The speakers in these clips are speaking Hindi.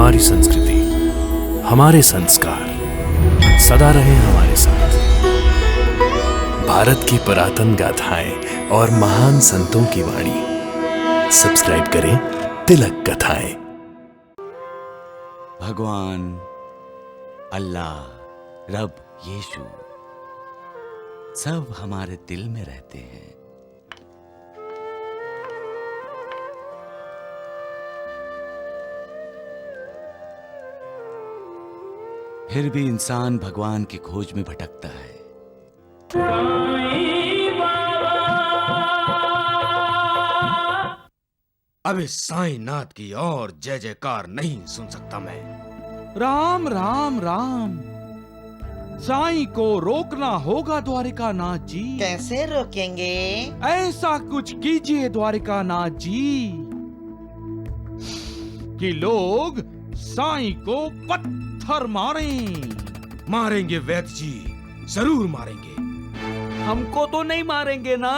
हमारी संस्कृति, हमारे संस्कार सदा रहे हमारे साथ। भारत की पुरातन गाथाएं और महान संतों की वाणी। सब्सक्राइब करें तिलक कथाएं। भगवान, अल्लाह, रब, यीशु सब हमारे दिल में रहते हैं। फिर भी इंसान भगवान की खोज में भटकता है। अब इस साईंनाथ की और जय जयकार नहीं सुन सकता मैं। राम राम राम, साईं को रोकना होगा द्वारिकानाथ जी। कैसे रोकेंगे? ऐसा कुछ कीजिए द्वारिकानाथ जी कि लोग साईं को पत्थर मारें। मारेंगे वैद्य जी, जरूर मारेंगे। हमको तो नहीं मारेंगे ना?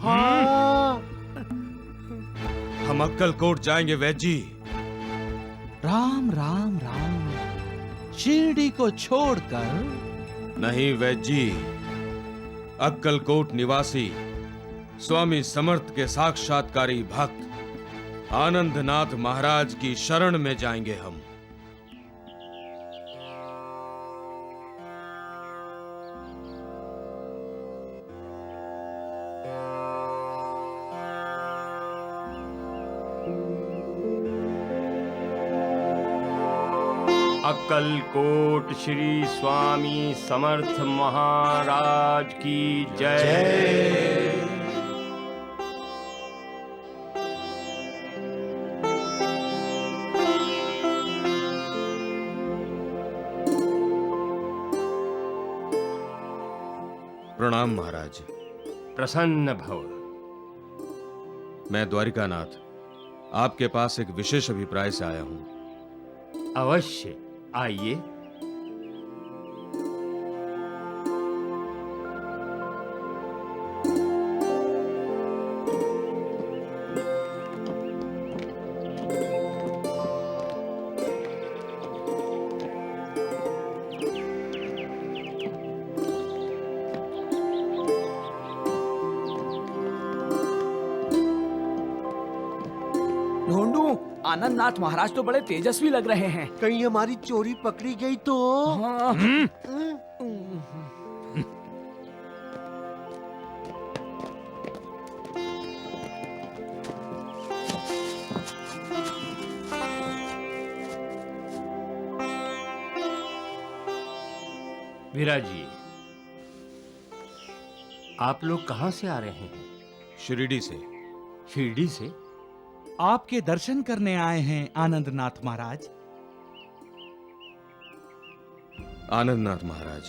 हाँ। हम अक्कलकोट जाएंगे वैद्य जी। राम राम राम, शिरडी को छोड़कर? नहीं वैद्य जी, अक्कलकोट निवासी स्वामी समर्थ के साक्षात्कारी भक्त आनंदनाथ महाराज की शरण में जाएंगे हम। अक्कलकोट श्री स्वामी समर्थ महाराज की जय। प्रणाम महाराज। प्रसन्न भव। मैं द्वारिकानाथ आपके पास एक विशेष अभिप्राय से आया हूं। अवश्य आइए। ढूंढू, आनंदनाथ महाराज तो बड़े तेजस्वी लग रहे हैं। कहीं हमारी चोरी पकड़ी गई तो? हाँ। विराजिए। आप लोग कहां से आ रहे हैं? शिरडी से। शिरडी से? आपके दर्शन करने आए हैं आनंदनाथ महाराज। आनंदनाथ महाराज,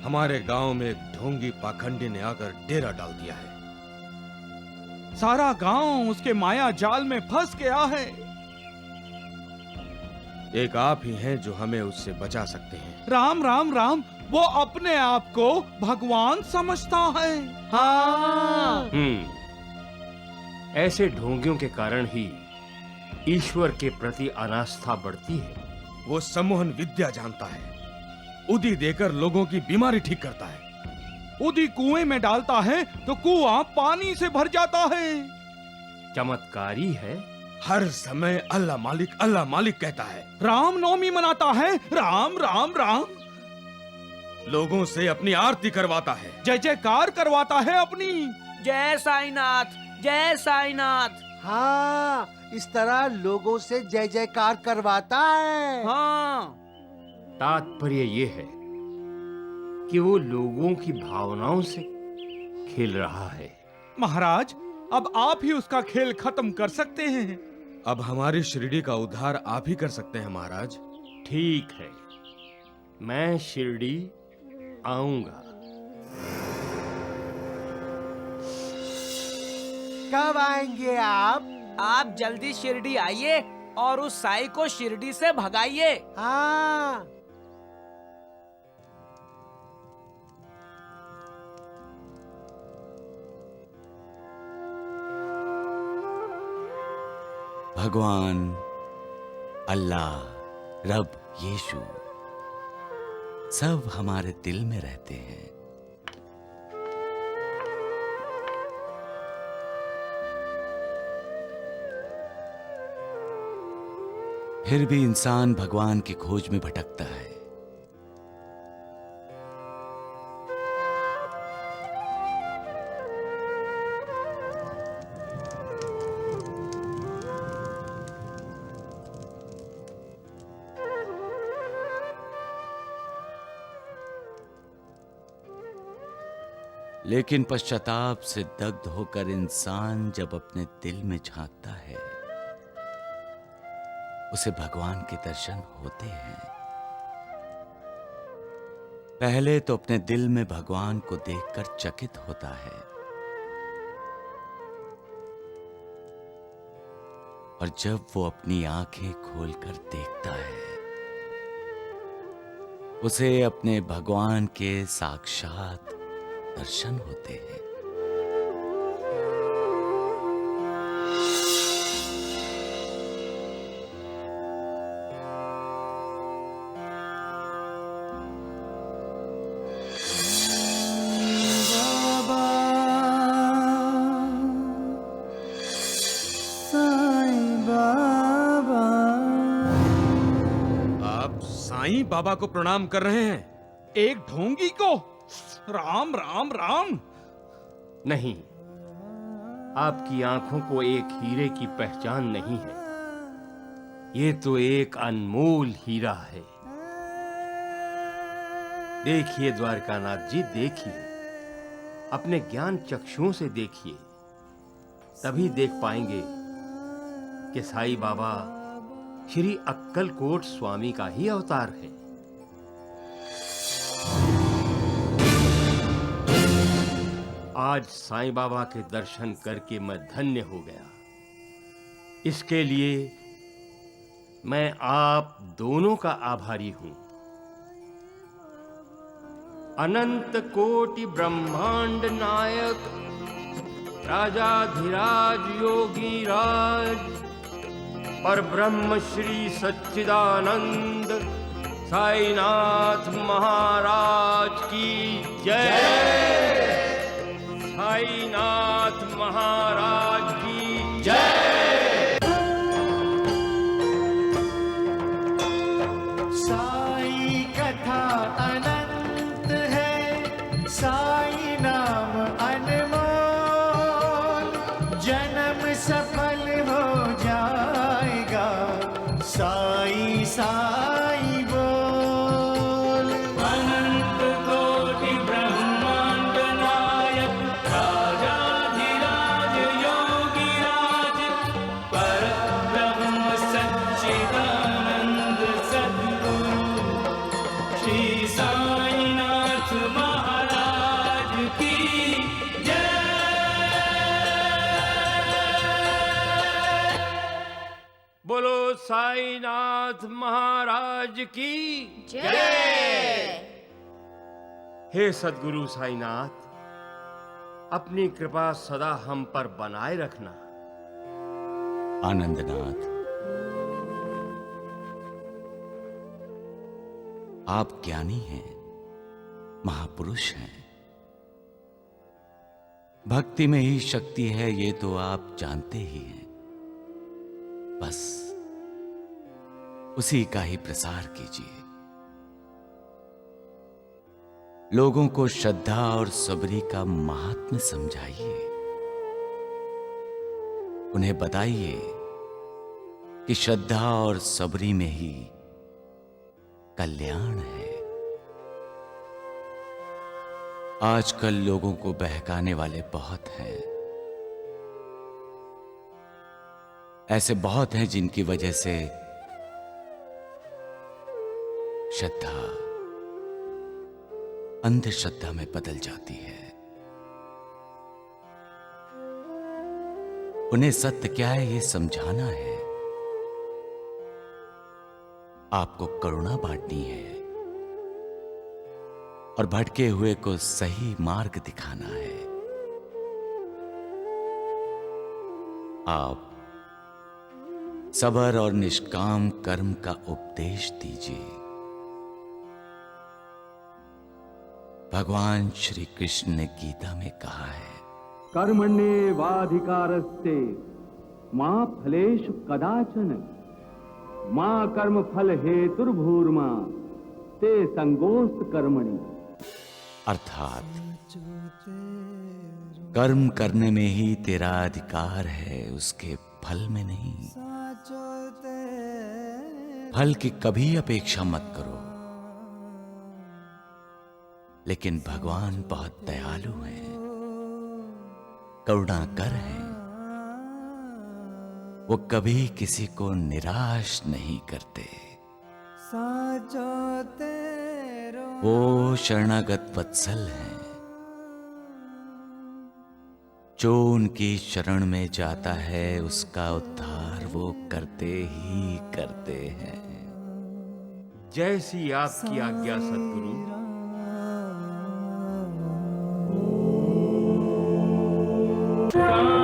हमारे गांव में एक ढोंगी पाखंडी ने आकर डेरा डाल दिया है। सारा गांव उसके माया जाल में फंस गया है। एक आप ही हैं जो हमें उससे बचा सकते हैं। राम राम राम, वो अपने आप को भगवान समझता है। हाँ। ऐसे ढोंगियों के कारण ही ईश्वर के प्रति अनास्था बढ़ती है। वो सम्मोहन विद्या जानता है। उदी देकर लोगों की बीमारी ठीक करता है। उदी कुएं में डालता है तो कुआं पानी से भर जाता है। चमत्कारी है। हर समय अल्लाह मालिक कहता है। राम नवमी मनाता है। राम राम राम। लोगों से अपनी आरती करवाता है। जय जयकार करवाता है अपनी। जय साईनाथ, जय साईनाथ। हाँ, इस तरह लोगों से जय जयकार करवाता है। हाँ। तात्पर्य ये है कि वो लोगों की भावनाओं से खेल रहा है। महाराज, अब आप ही उसका खेल खत्म कर सकते हैं। अब हमारी शिरडी का उद्धार आप ही कर सकते हैं महाराज। ठीक है, मैं शिरडी आऊंगा। कब आएंगे आप? आप जल्दी शिरडी आइए और उस साई को शिरडी से भगाइए। हाँ। भगवान, अल्लाह, रब यीशु सब हमारे दिल में रहते हैं। फिर भी इंसान भगवान की खोज में भटकता है। लेकिन पश्चाताप से दग्ध होकर इंसान जब अपने दिल में झांकता है, उसे भगवान के दर्शन होते हैं। पहले तो अपने दिल में भगवान को देखकर चकित होता है, और जब वो अपनी आंखें खोलकर देखता है, उसे अपने भगवान के साक्षात दर्शन होते हैं। आप साईं बाबा को प्रणाम कर रहे हैं? एक ढोंगी को राम राम राम। नहीं, आपकी आंखों को एक हीरे की पहचान नहीं है। ये तो एक अनमोल हीरा है। देखिए द्वारकानाथ जी, देखिए, अपने ज्ञान चक्षुओं से देखिए, तभी देख पाएंगे कि साईं बाबा श्री अक्कलकोट स्वामी का ही अवतार है। आज साईं बाबा के दर्शन करके मैं धन्य हो गया। इसके लिए मैं आप दोनों का आभारी हूं। अनंत कोटि ब्रह्मांड नायक राजाधिराज योगी राज पर ब्रह्म श्री सच्चिदानंद साईनाथ महाराज की जय। साईनाथ महाराज की जय। साई कथा अनंत है, साई नाम अनमोल, जन्म सफल हो जाएगा, साई साई बोल। अनंत कोटि ब्रह्मांड नायक राजाधिराज योगी राज पर ब्रह्म सच्चिदानंद सद्गुरु श्री साईनाथ महाराज की जय। बोलो साईनाथ महाराज की जय। हे सद्गुरु साईनाथ, अपनी कृपा सदा हम पर बनाए रखना। आनंदनाथ, आप ज्ञानी हैं, महापुरुष हैं। भक्ति में ही शक्ति है, ये तो आप जानते ही हैं। बस उसी का ही प्रसार कीजिए। लोगों को श्रद्धा और सबरी का महात्म्य समझाइए। उन्हें बताइए कि श्रद्धा और सबरी में ही कल्याण है। आजकल लोगों को बहकाने वाले बहुत हैं। ऐसे बहुत हैं जिनकी वजह से श्रद्धा अंधश्रद्धा में बदल जाती है। उन्हें सत्य क्या है ये समझाना है। आपको करुणा बांटनी है और भटके हुए को सही मार्ग दिखाना है। आप सबर और निष्काम कर्म का उपदेश दीजिए। भगवान श्री कृष्ण ने गीता में कहा है, कर्मण्येवाधिकारस्ते मा फलेषु कदाचन मा कर्म फल हेतुर्भूर्मा ते संगोस्त कर्मणि। अर्थात कर्म करने में ही तेरा अधिकार है, उसके फल में नहीं। फल की कभी अपेक्षा मत करो। लेकिन भगवान बहुत दयालु हैं, करुणाकर हैं। वो कभी किसी को निराश नहीं करते। वो शरणागत वत्सल हैं। जो उनकी शरण में जाता है उसका उद्धार वो करते ही करते हैं। जैसी आपकी आज्ञा सद्गुरु। राम